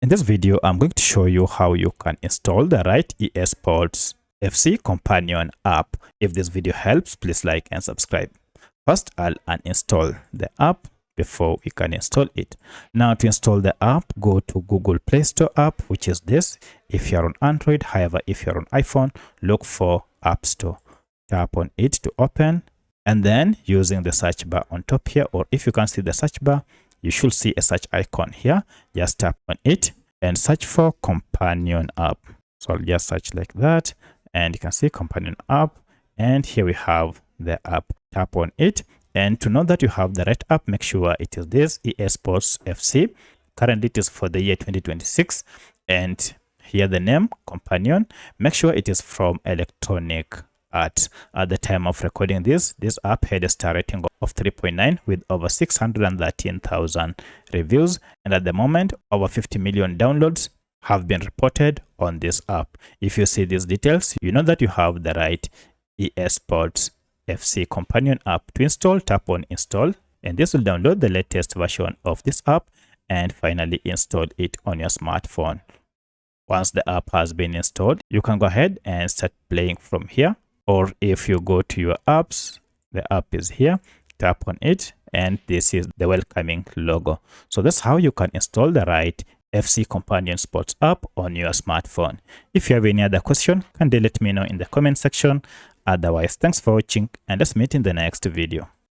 In this video, I'm going to show you how you can install the right EA Sports FC companion app. If this video helps, please like and subscribe. First, I'll uninstall the app before we can install it. Now, to install the app, go to Google Play Store app, which is this. If you're on Android, however, if you're on iPhone, look for App Store. Tap on it to open, and then using the search bar on top here, or if you can see the search bar, you should see a search icon here. Just tap on it and search for companion app. So I'll just search like that, and you can see companion app, and here we have the app. Tap on it, and to know that you have the right app, make sure it is this EA Sports FC. Currently it is for the year 2026, and here the name companion. Make sure it is from Electronic Arts. At the time of recording this app had a star rating of 3.9 with over 613,000 reviews, and at the moment over 50 million downloads have been reported on this app. If you see these details, you know that you have the right EA Sports FC companion app. To install, tap on install, and this will download the latest version of this app and finally install it on your smartphone. Once the app has been installed, you can go ahead and start playing from here. Or if you go to your apps, the app is here, tap on it, and this is the welcoming logo. So that's how you can install the right FC Companion Sports app on your smartphone. If you have any other question, kindly let me know in the comment section. Otherwise, thanks for watching, and let's meet in the next video.